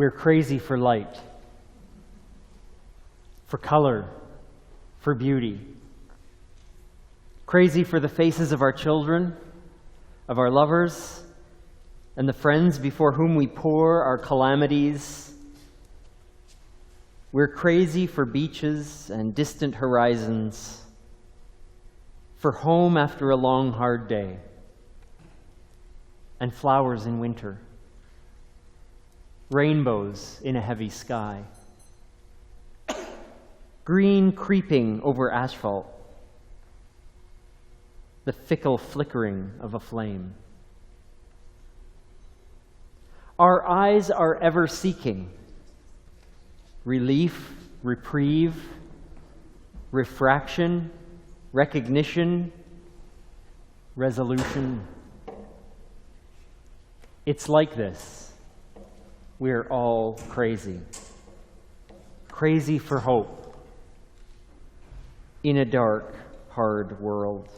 We're crazy for light, for color, for beauty. Crazy for the faces of our children, of our lovers, and the friends before whom we pour our calamities. We're crazy for beaches and distant horizons, for home after a long, hard day, and flowers in winter, rainbows in a heavy sky, green creeping over asphalt, the fickle flickering of a flame. Our eyes are ever seeking relief, reprieve, refraction, recognition, resolution. It's like this. We're all crazy. Crazy for hope in a dark, hard world.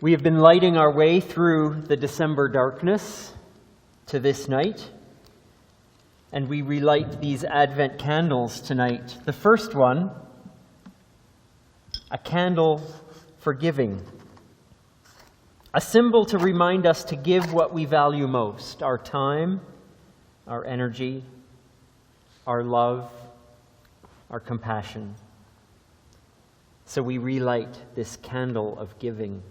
We have been lighting our way through the December darkness to this night, and we relight these Advent candles tonight. The first one, a candle for giving, a symbol to remind us to give what we value most: our time, our energy, our love, our compassion. So we relight this candle of giving.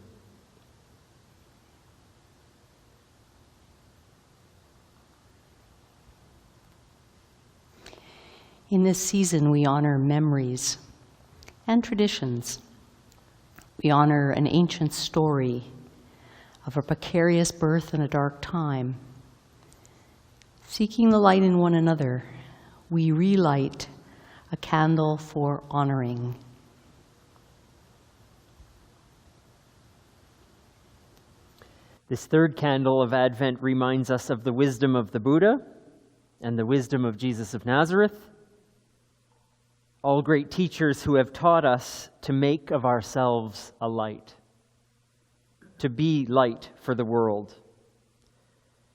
In this season, we honor memories and traditions. We honor an ancient story of a precarious birth in a dark time. Seeking the light in one another, we relight a candle for honoring. This third candle of Advent reminds us of the wisdom of the Buddha and the wisdom of Jesus of Nazareth, all great teachers who have taught us to make of ourselves a light, to be light for the world.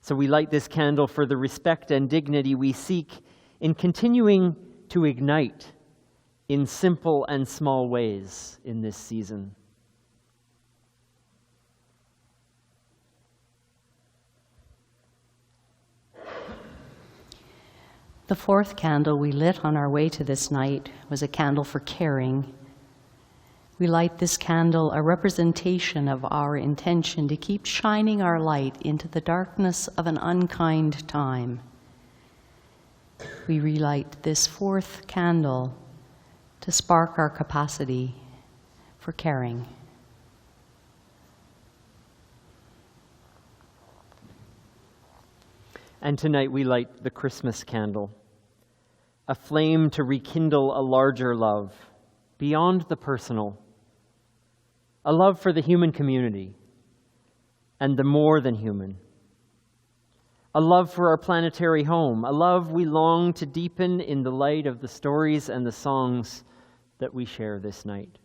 So we light this candle for the respect and dignity we seek in continuing to ignite in simple and small ways in this season. The fourth candle we lit on our way to this night was a candle for caring. We light this candle, a representation of our intention to keep shining our light into the darkness of an unkind time, we relight this fourth candle to spark our capacity for caring. And tonight we light the Christmas candle, a flame to rekindle a larger love beyond the personal, a love for the human community and the more than human, a love for our planetary home, a love we long to deepen in the light of the stories and the songs that we share this night.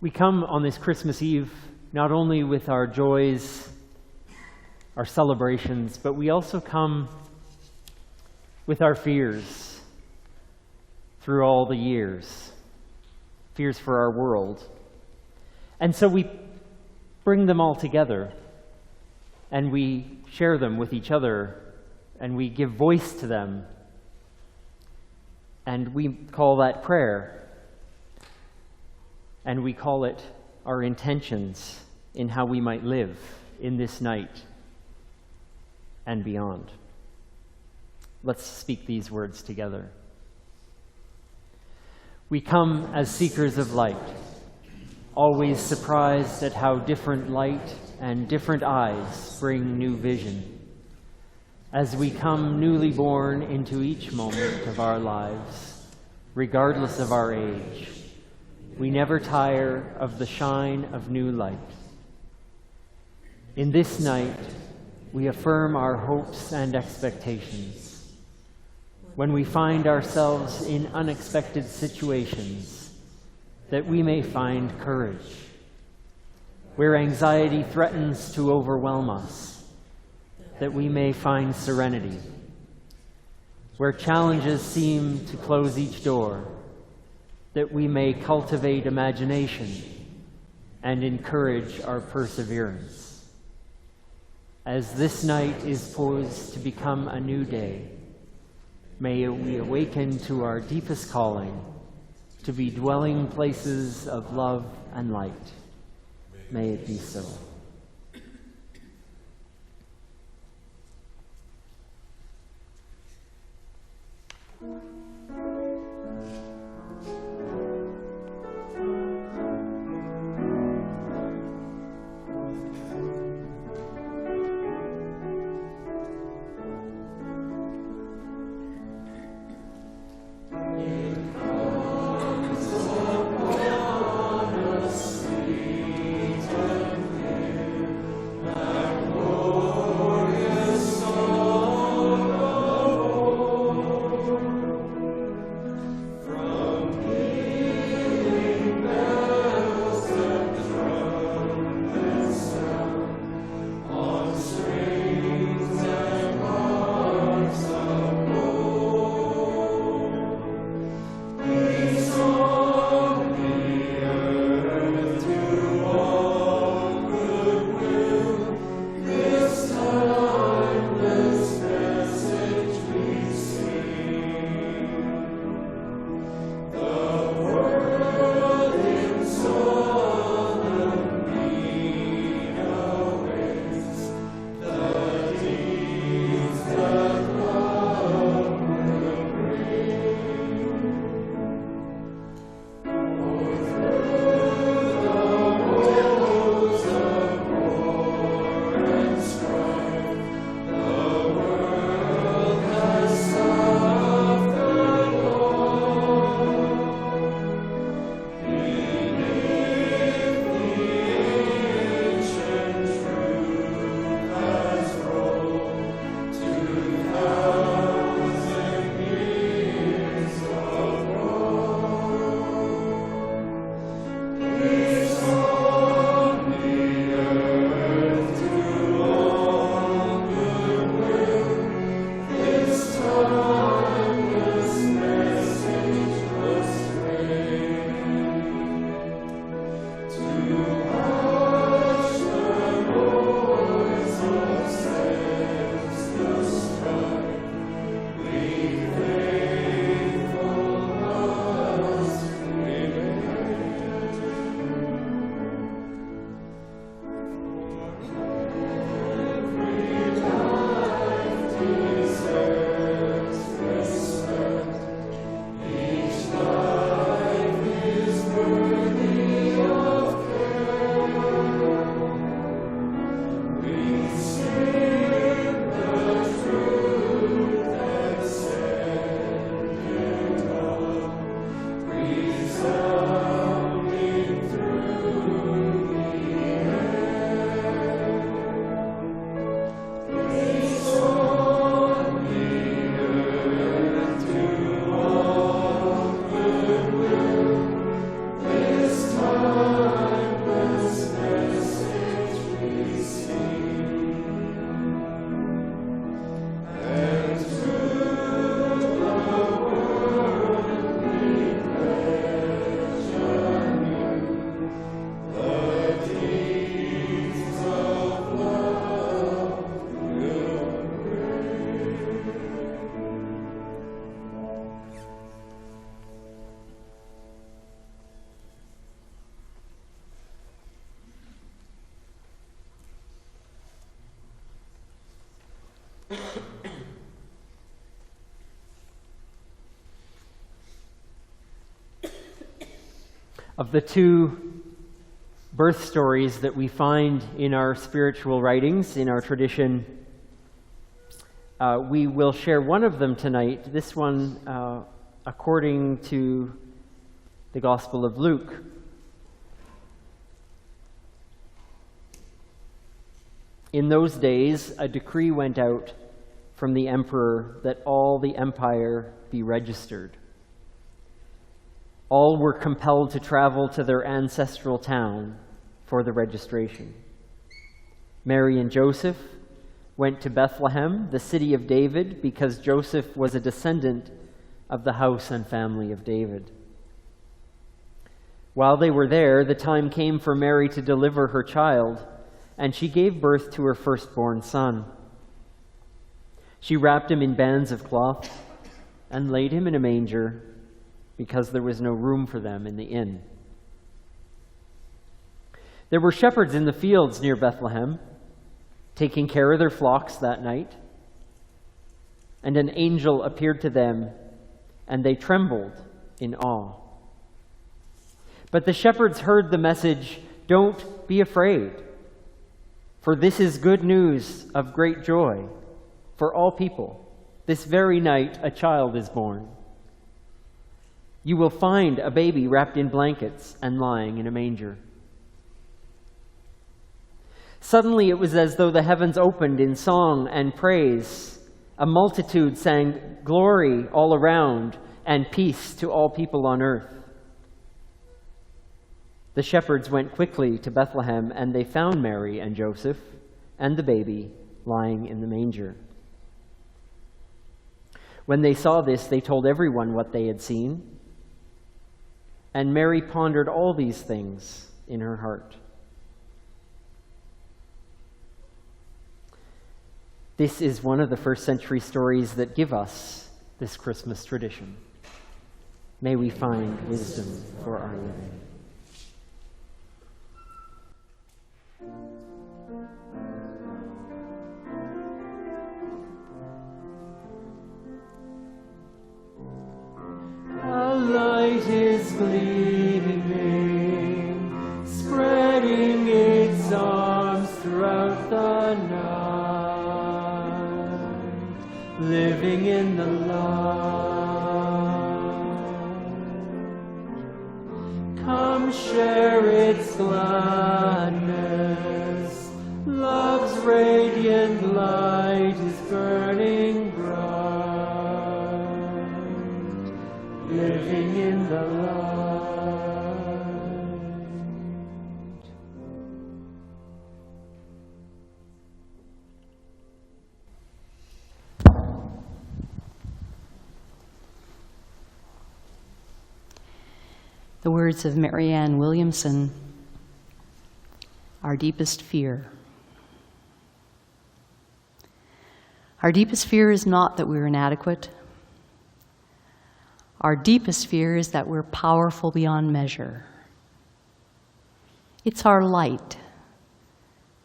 We come on this Christmas Eve not only with our joys, our celebrations, but we also come with our fears through all the years, fears for our world. And so we bring them all together and we share them with each other and we give voice to them. And we call that prayer. And we call it our intentions in how we might live in this night and beyond. Let's speak these words together. We come as seekers of light, always surprised at how different light and different eyes bring new vision. As we come newly born into each moment of our lives, regardless of our age, we never tire of the shine of new light. In this night, we affirm our hopes and expectations. when we find ourselves in unexpected situations, that we may find courage. Where anxiety threatens to overwhelm us, that we may find serenity. Where challenges seem to close each door, that we may cultivate imagination and encourage our perseverance. As this night is poised to become a new day, may we awaken to our deepest calling, to be dwelling places of love and light. May it be so. Of the two birth stories that we find in our spiritual writings, in our tradition, we will share one of them tonight, this one according to the Gospel of Luke. In those days, a decree went out from the emperor that all the empire be registered. All were compelled to travel to their ancestral town for the registration. Mary and Joseph went to Bethlehem, the city of David, because Joseph was a descendant of the house and family of David. While they were there, the time came for Mary to deliver her child, and she gave birth to her firstborn son. She wrapped him in bands of cloth and laid him in a manger because there was no room for them in the inn. There were shepherds in the fields near Bethlehem, taking care of their flocks that night, and an angel appeared to them, and they trembled in awe. But the shepherds heard the message, "Don't be afraid, for this is good news of great joy for all people. This very night a child is born. You will find a baby wrapped in blankets and lying in a manger." Suddenly it was as though the heavens opened in song and praise. A multitude sang glory all around and peace to all people on earth. The shepherds went quickly to Bethlehem, and they found Mary and Joseph and the baby lying in the manger. When they saw this, they told everyone what they had seen, and Mary pondered all these things in her heart. This is one of the first century stories that give us this Christmas tradition. May we find wisdom for our living. A light is gleaming, spreading its arms throughout the night, living in the light. Come share its gladness, love's radiant light is burning bright, living in the light. The words of Marianne Williamson, our deepest fear. Our deepest fear is not that we're inadequate. Our deepest fear is that we're powerful beyond measure. It's our light,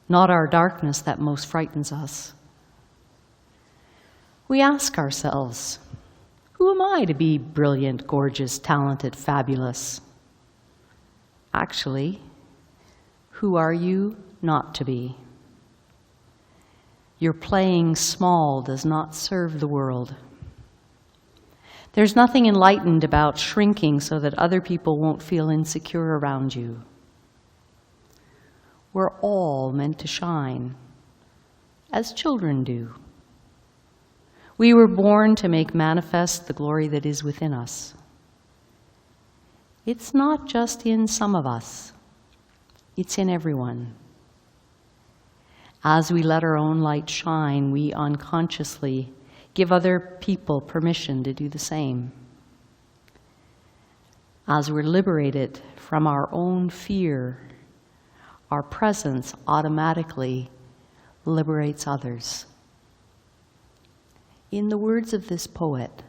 not our darkness, that most frightens us. We ask ourselves, who am I to be brilliant, gorgeous, talented, fabulous? Actually, who are you not to be? Your playing small does not serve the world. There's nothing enlightened about shrinking so that other people won't feel insecure around you. We're all meant to shine, as children do. We were born to make manifest the glory that is within us. It's not just in some of us, it's in everyone. As we let our own light shine, we unconsciously give other people permission to do the same. As we're liberated from our own fear, our presence automatically liberates others. In the words of this poet,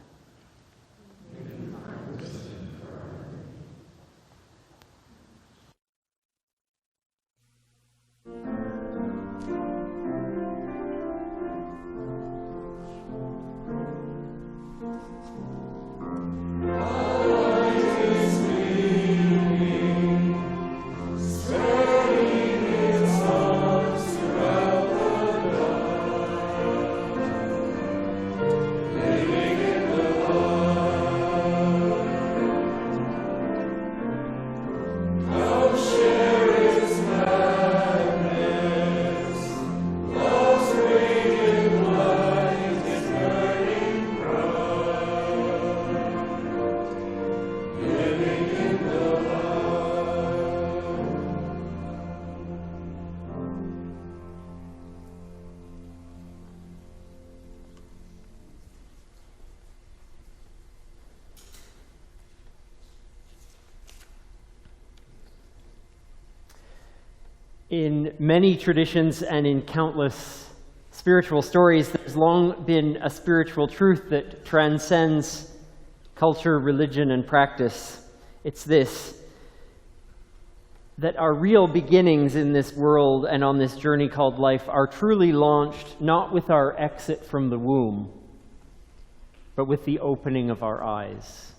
Living in the In many traditions and in countless spiritual stories, there's long been a spiritual truth that transcends culture, religion, and practice. It's this: that our real beginnings in this world and on this journey called life are truly launched not with our exit from the womb, but with the opening of our eyes.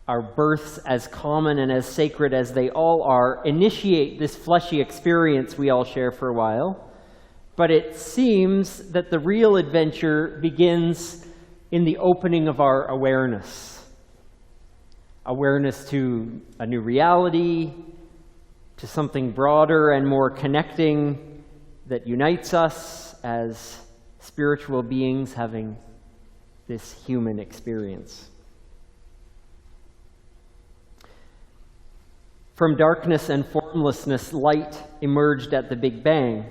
Our births, as common and as sacred as they all are, initiate this fleshy experience we all share for a while, but it seems that the real adventure begins in the opening of our awareness. Awareness to a new reality, to something broader and more connecting that unites us as spiritual beings having this human experience. From darkness and formlessness, light emerged at the Big Bang.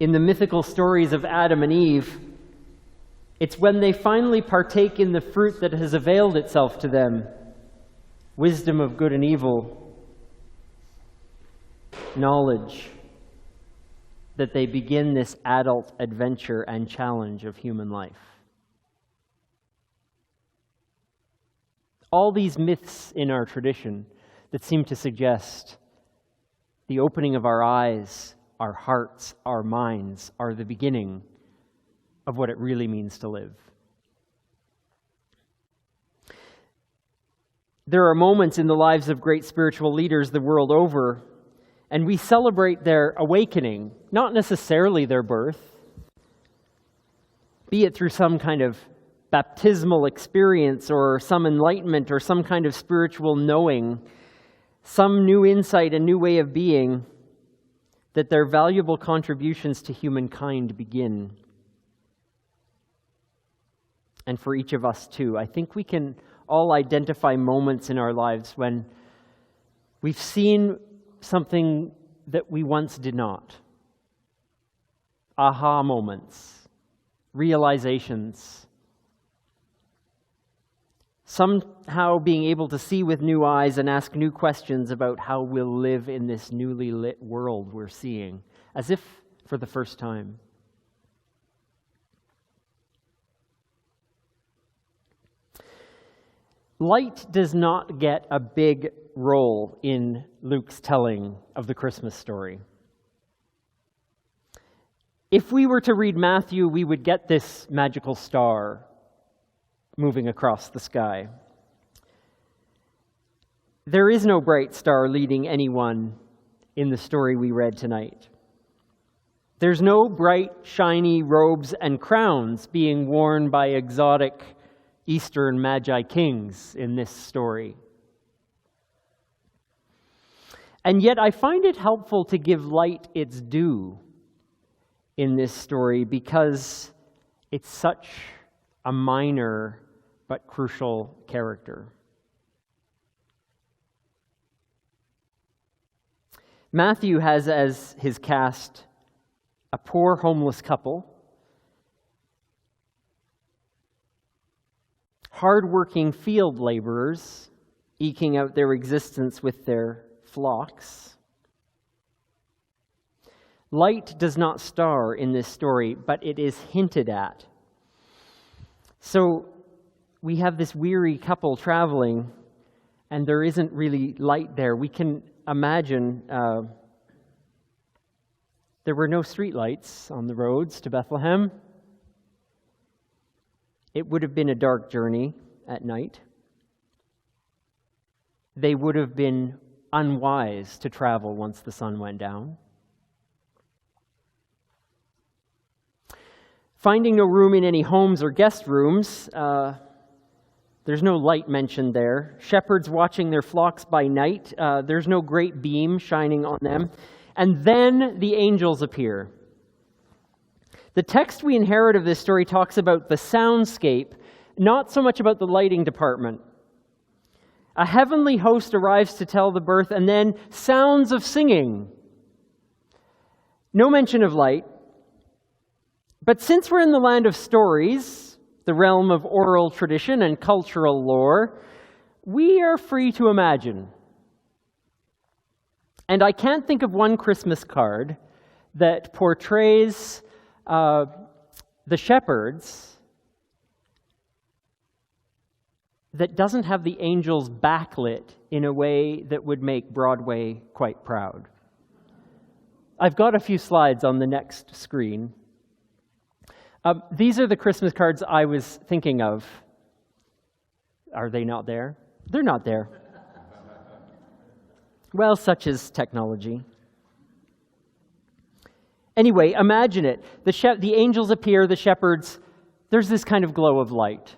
In the mythical stories of Adam and Eve, it's when they finally partake in the fruit that has availed itself to them, wisdom of good and evil, knowledge, that they begin this adult adventure and challenge of human life. All these myths in our tradition that seem to suggest the opening of our eyes, our hearts, our minds are the beginning of what it really means to live. There are moments in the lives of great spiritual leaders the world over, and we celebrate their awakening, not necessarily their birth, be it through some kind of baptismal experience or some enlightenment or some kind of spiritual knowing, some new insight, a new way of being, that their valuable contributions to humankind begin. And for each of us too, I think we can all identify moments in our lives when we've seen something that we once did not. Aha moments, realizations, somehow being able to see with new eyes and ask new questions about how we'll live in this newly lit world we're seeing, as if for the first time. Light does not get a big role in Luke's telling of the Christmas story. If we were to read Matthew, we would get this magical star moving across the sky. There is no bright star leading anyone in the story we read tonight. There's no bright, shiny robes and crowns being worn by exotic Eastern Magi kings in this story. And yet I find it helpful to give light its due in this story because it's such a minor but crucial character. Matthew has as his cast a poor homeless couple, hard-working field laborers eking out their existence with their flocks. Light does not star in this story, but it is hinted at. So we have this weary couple traveling, and there isn't really light there. We can imagine there were no street lights on the roads to Bethlehem. It would have been a dark journey at night. They would have been unwise to travel once the sun went down. Finding no room in any homes or guest rooms, there's no light mentioned there. Shepherds watching their flocks by night, there's no great beam shining on them. And then the angels appear. The text we inherit of this story talks about the soundscape, not so much about the lighting department. A heavenly host arrives to tell the birth, and then sounds of singing. No mention of light. But since we're in the land of stories, the realm of oral tradition and cultural lore, We are free to imagine. And I can't think of one Christmas card that portrays the shepherds that doesn't have the angels backlit in a way that would make Broadway quite proud. I've got a few slides on the next screen. These are the Christmas cards I was thinking of. Are they not there? They're not there. Well, such is technology. Anyway, imagine it. The angels appear, the shepherds, there's this kind of glow of light.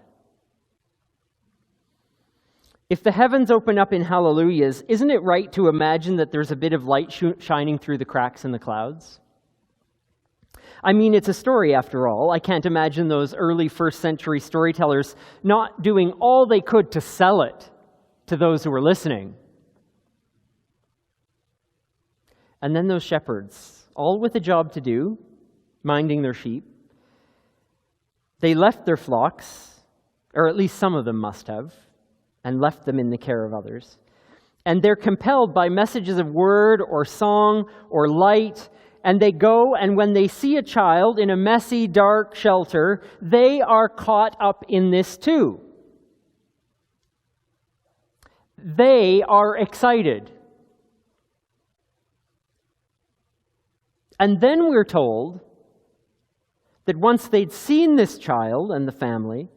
If the heavens open up in hallelujahs, isn't it right to imagine that there's a bit of light shining through the cracks in the clouds? I mean, it's a story after all. I can't imagine those early first century storytellers not doing all they could to sell it to those who were listening. And then those shepherds, all with a job to do, minding their sheep, they left their flocks, or at least some of them must have, and left them in the care of others. And they're compelled by messages of word or song or light, and they go, and when they see a child in a messy, dark shelter, they are caught up in this too. They are excited. And then we're told that once they'd seen this child and the family,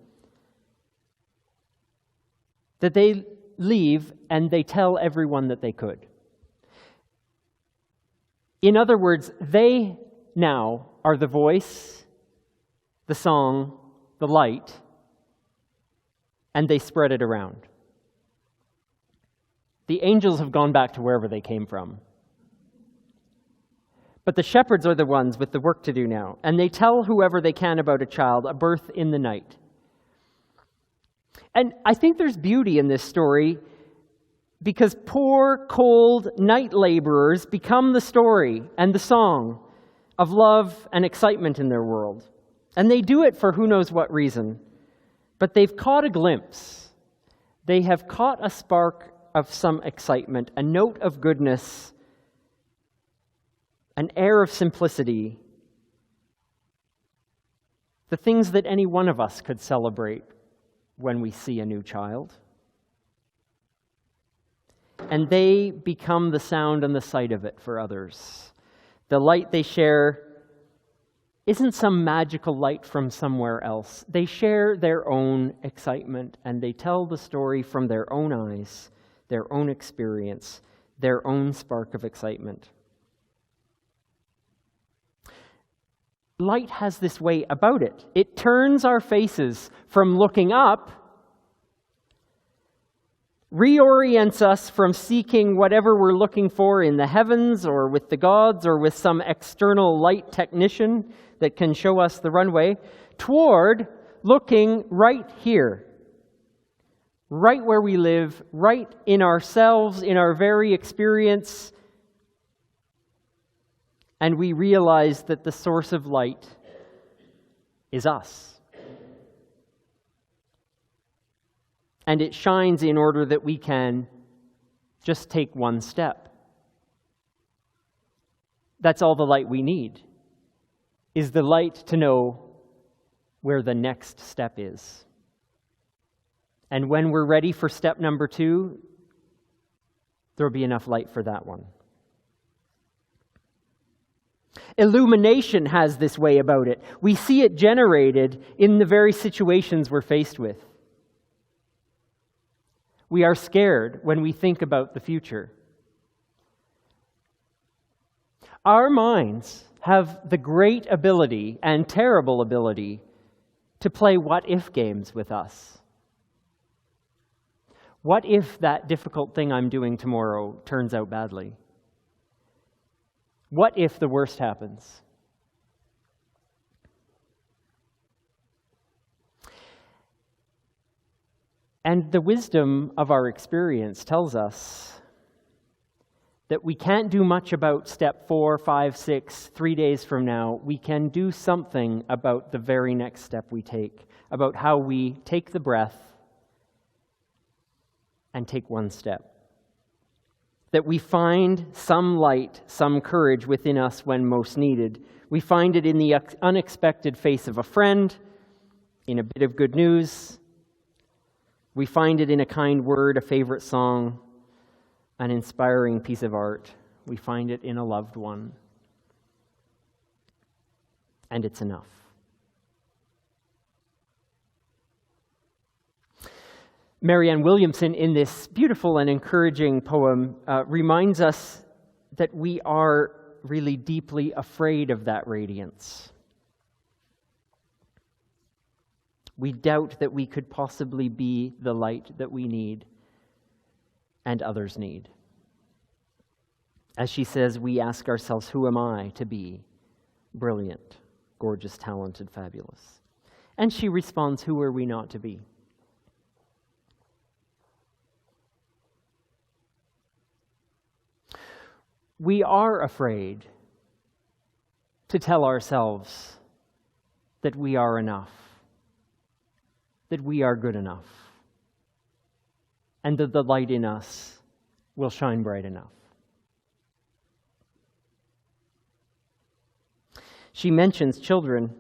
that they leave and they tell everyone that they could. In other words, they now are the voice, the song, the light, and they spread it around. The angels have gone back to wherever they came from. But the shepherds are the ones with the work to do now, and they tell whoever they can about a child, a birth in the night. And I think there's beauty in this story because poor, cold night laborers become the story and the song of love and excitement in their world. And they do it for who knows what reason. But they've caught a glimpse. They have caught a spark of some excitement, a note of goodness, an air of simplicity, the things that any one of us could celebrate when we see a new child. And they become the sound and the sight of it for others. The light they share isn't some magical light from somewhere else. They share their own excitement, and they tell the story from their own eyes, their own experience, their own spark of excitement. Light has this way about it. It turns our faces from looking up, reorients us from seeking whatever we're looking for in the heavens or with the gods or with some external light technician that can show us the runway, toward looking right here, right where we live, right in ourselves, in our very experience. And we realize that the source of light is us. And it shines in order that we can just take one step. That's all the light we need, is the light to know where the next step is. And when we're ready for step number 2, there'll be enough light for that one. Illumination has this way about it. We see it generated in the very situations we're faced with. We are scared when we think about the future. Our minds have the great ability and terrible ability to play what-if games with us. What if that difficult thing I'm doing tomorrow turns out badly? What if the worst happens? And the wisdom of our experience tells us that we can't do much about step 4, 5, 6, 3 days from now. We can do something about the very next step we take, about how we take the breath and take one step. That we find some light, some courage within us when most needed. We find it in the unexpected face of a friend, in a bit of good news. We find it in a kind word, a favorite song, an inspiring piece of art. We find it in a loved one. And it's enough. Marianne Williamson, in this beautiful and encouraging poem, reminds us that we are really deeply afraid of that radiance. We doubt that we could possibly be the light that we need and others need. As she says, we ask ourselves, who am I to be brilliant, gorgeous, talented, fabulous? And she responds, who are we not to be? We are afraid to tell ourselves that we are enough, that we are good enough, and that the light in us will shine bright enough. She mentions children.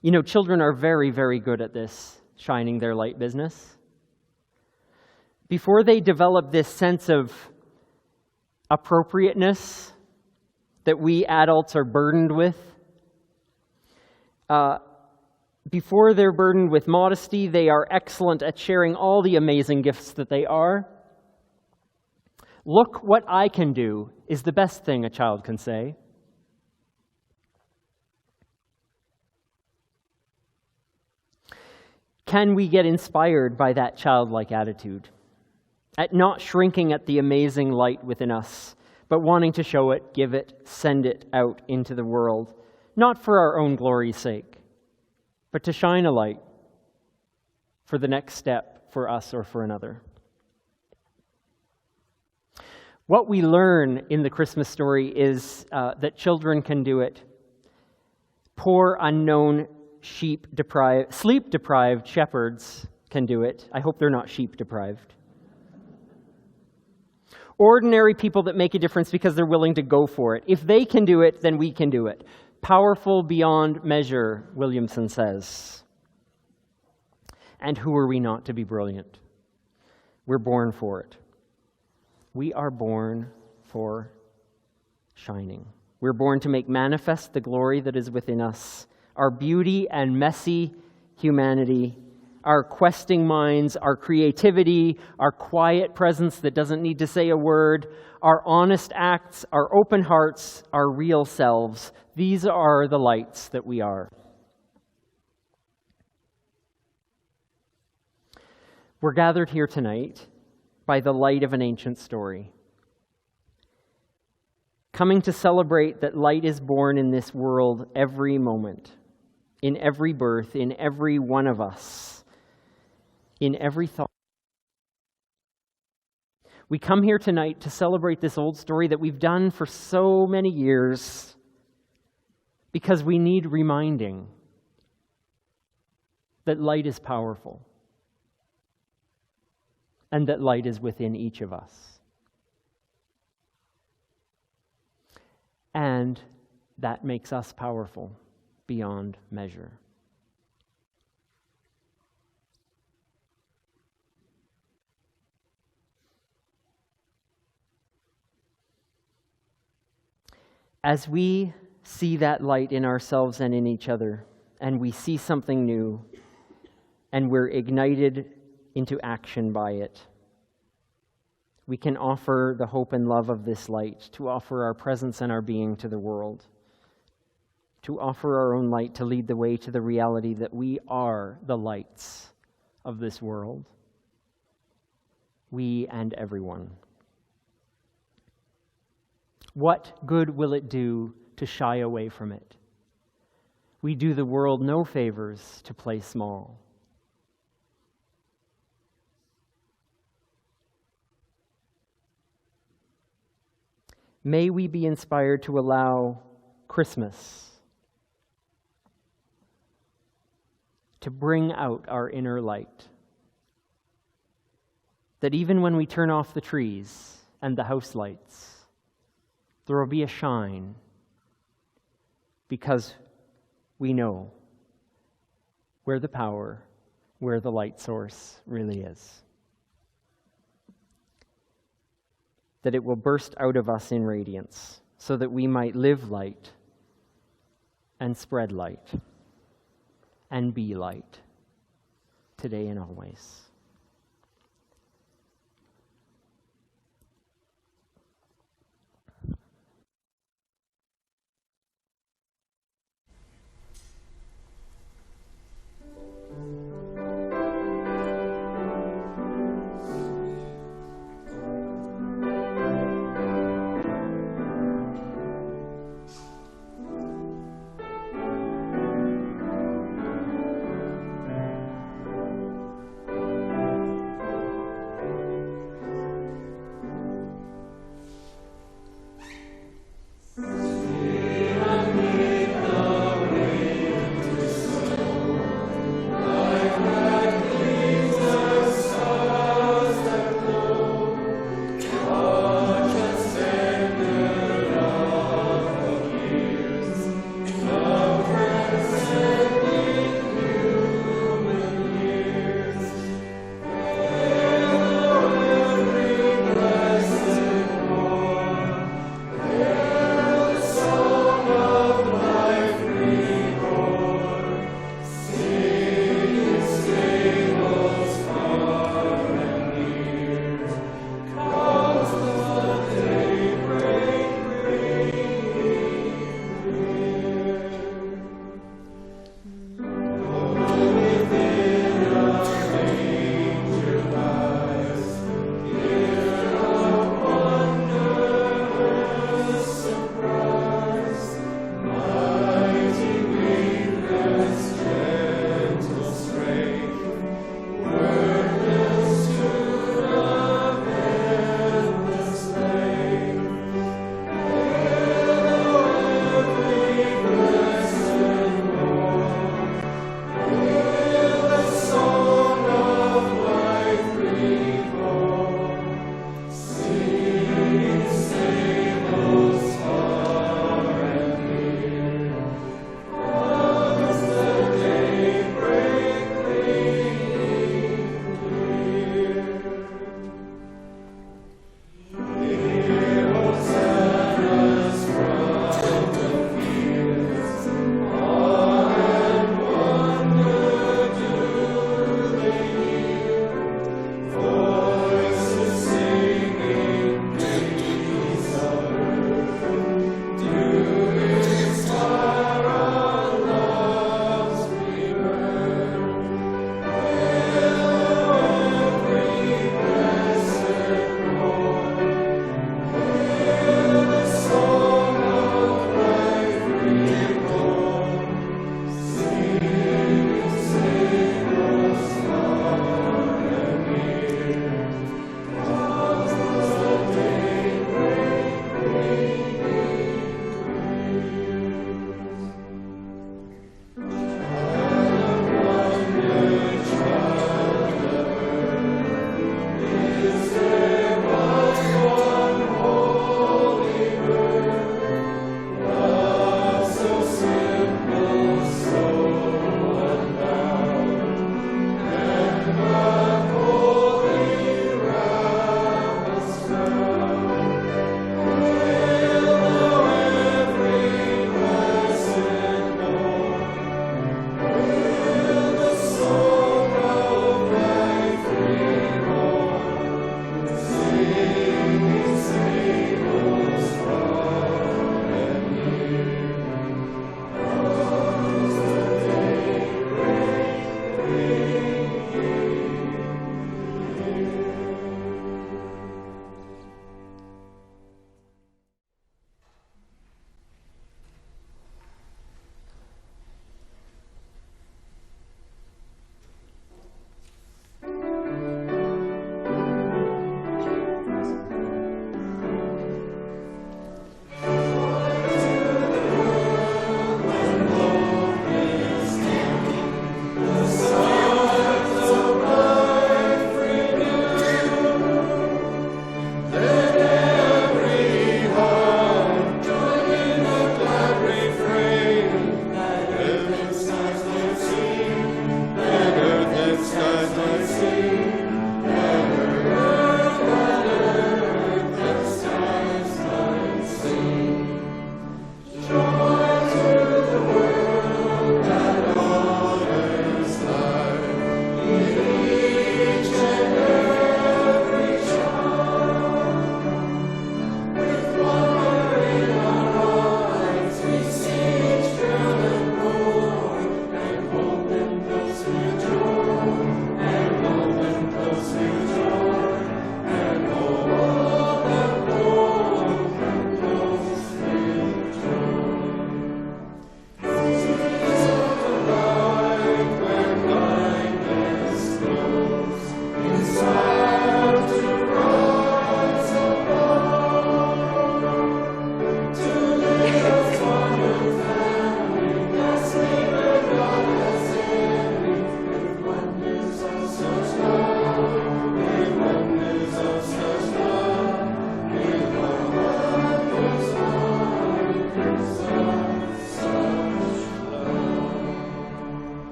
You know, children are very, very good at this, shining their light business. Before they develop this sense of appropriateness that we adults are burdened with, before they're burdened with modesty, they are excellent at sharing all the amazing gifts that they are. Look what I can do is the best thing a child can say. Can we get inspired by that childlike attitude? At not shrinking at the amazing light within us, but wanting to show it, give it, send it out into the world, not for our own glory's sake, but to shine a light for the next step for us or for another. What we learn in the Christmas story is that children can do it. Poor, unknown, sleep-deprived shepherds can do it. I hope they're not sheep-deprived. Ordinary people that make a difference because they're willing to go for it. If they can do it, then we can do it. Powerful beyond measure, Williamson says. And who are we not to be brilliant? We're born for it. We are born for shining. We're born to make manifest the glory that is within us, our beauty and messy humanity, our questing minds, our creativity, our quiet presence that doesn't need to say a word, our honest acts, our open hearts, our real selves. These are the lights that we are. We're gathered here tonight by the light of an ancient story, coming to celebrate that light is born in this world every moment, in every birth, in every one of us, in every thought. We come here tonight to celebrate this old story that we've done for so many years because we need reminding that light is powerful and that light is within each of us. And that makes us powerful beyond measure. As we see that light in ourselves and in each other, and we see something new, and we're ignited into action by it, we can offer the hope and love of this light, to offer our presence and our being to the world, to offer our own light to lead the way to the reality that we are the lights of this world, we and everyone. What good will it do to shy away from it? We do the world no favors to play small. May we be inspired to allow Christmas to bring out our inner light, that even when we turn off the trees and the house lights, there will be a shine because we know where the power, where the light source really is. That it will burst out of us in radiance so that we might live light and spread light and be light today and always.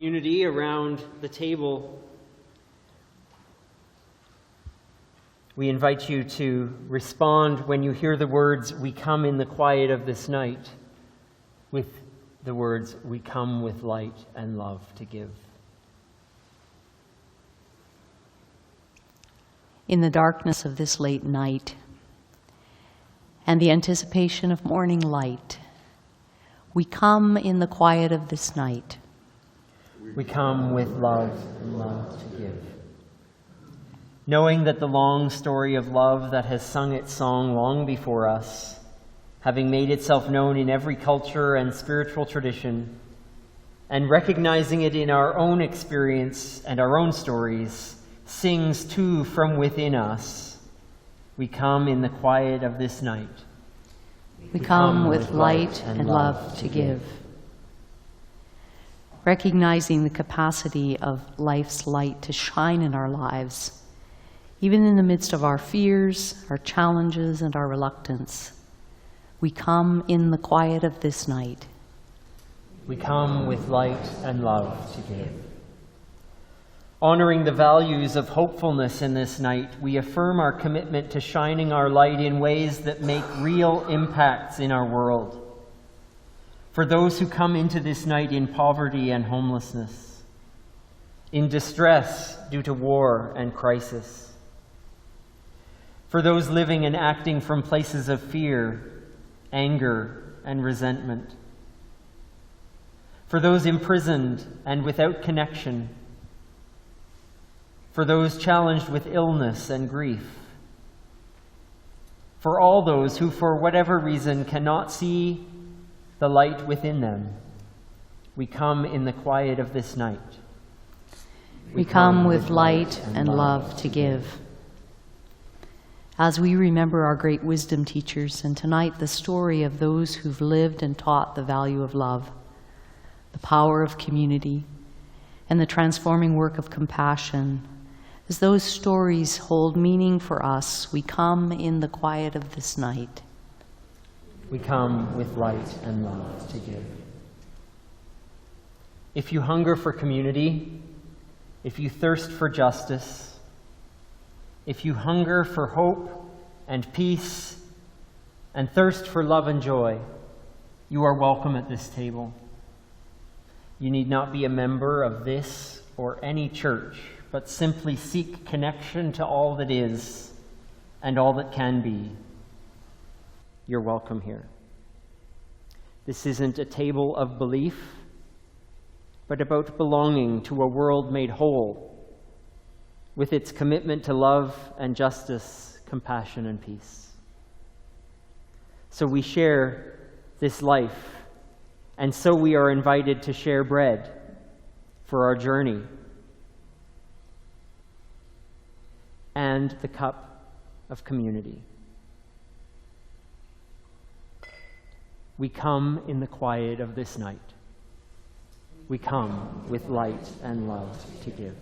Unity around the table, we invite you to respond when you hear the words, "We come in the quiet of this night," with the words, "We come with light and love to give." In the darkness of this late night and the anticipation of morning light, we come in the quiet of this night. We come with love and love to give. Knowing that the long story of love that has sung its song long before us, having made itself known in every culture and spiritual tradition, and recognizing it in our own experience and our own stories, sings too from within us. We come in the quiet of this night. We come with light and love to give. Recognizing the capacity of life's light to shine in our lives, even in the midst of our fears, our challenges, and our reluctance. We come in the quiet of this night. We come with light and love to give. Honoring the values of hopefulness in this night, we affirm our commitment to shining our light in ways that make real impacts in our world. For those who come into this night in poverty and homelessness, in distress due to war and crisis, for those living and acting from places of fear, anger, and resentment, for those imprisoned and without connection, for those challenged with illness and grief, for all those who, for whatever reason, cannot see the light within them, we come in the quiet of this night. We come with light and love to give. As we remember our great wisdom teachers, and tonight the story of those who've lived and taught the value of love, the power of community, and the transforming work of compassion, as those stories hold meaning for us, we come in the quiet of this night. We come with light and love to give. If you hunger for community, if you thirst for justice, if you hunger for hope and peace and thirst for love and joy, you are welcome at this table. You need not be a member of this or any church, but simply seek connection to all that is and all that can be. You're welcome here. This isn't a table of belief, but about belonging to a world made whole, with its commitment to love and justice, compassion and peace. So we share this life, and so we are invited to share bread for our journey and the cup of community. We come in the quiet of this night. We come with light and love to give.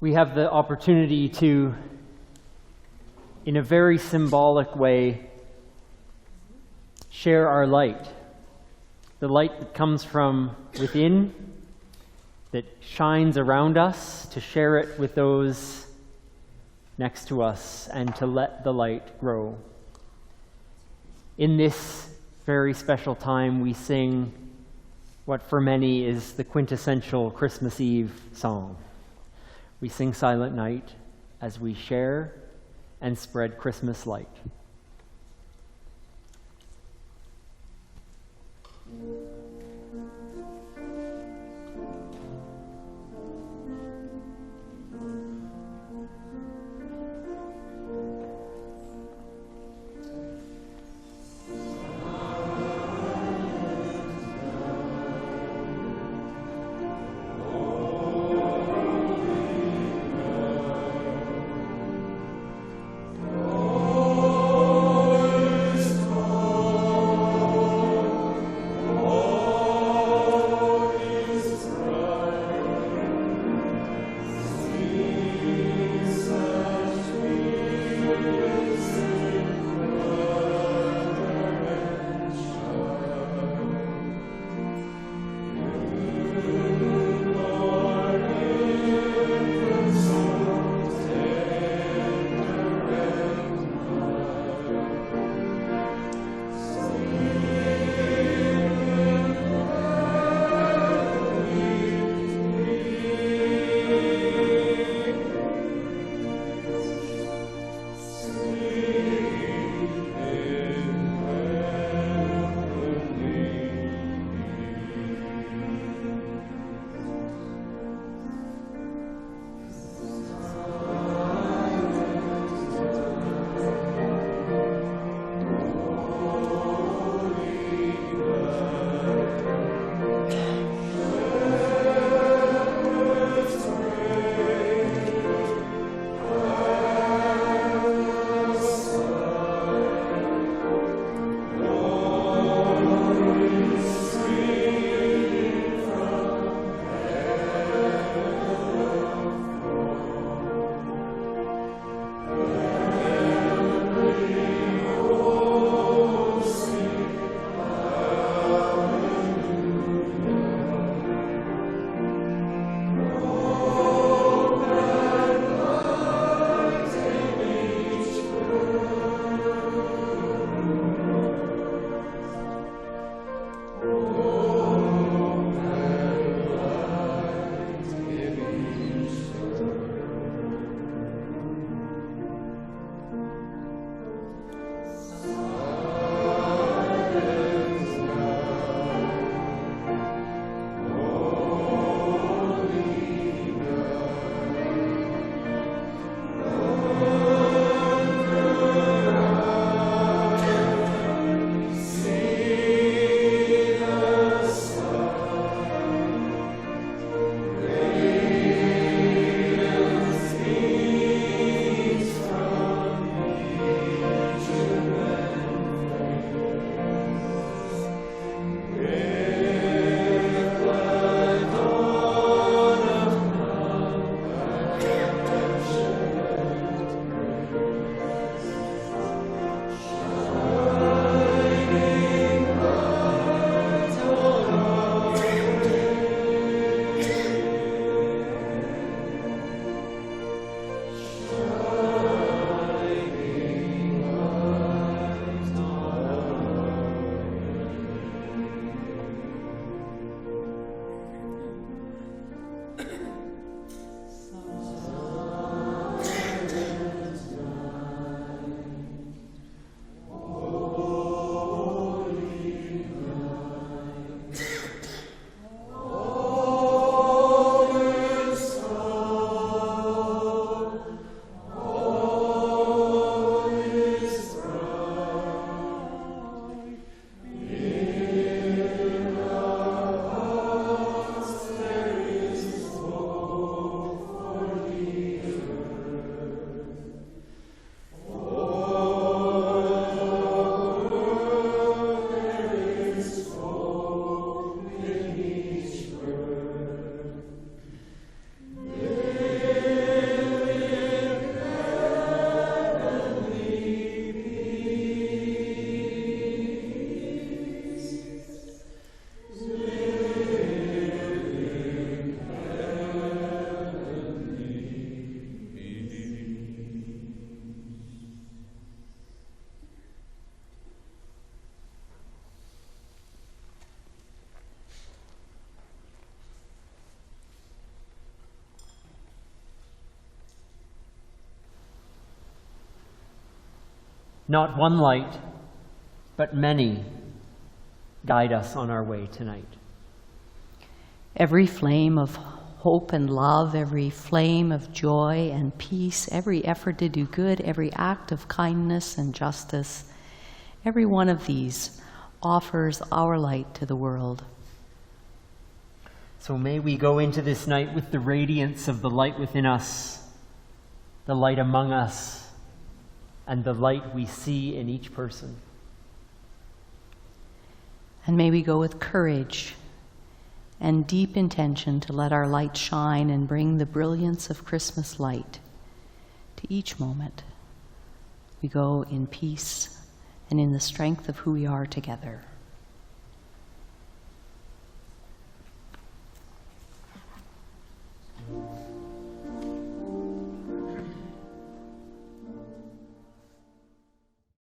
we have the opportunity to, in a very symbolic way, share our light. The light that comes from within, that shines around us, to share it with those next to us and to let the light grow. In this very special time, we sing what for many is the quintessential Christmas Eve song. We sing Silent Night as we share and spread Christmas light. Oh Not one light, but many guide us on our way tonight. Every flame of hope and love, every flame of joy and peace, every effort to do good, every act of kindness and justice, every one of these offers our light to the world. So may we go into this night with the radiance of the light within us, the light among us, and the light we see in each person. And may we go with courage and deep intention to let our light shine and bring the brilliance of Christmas light to each moment. We go in peace and in the strength of who we are together.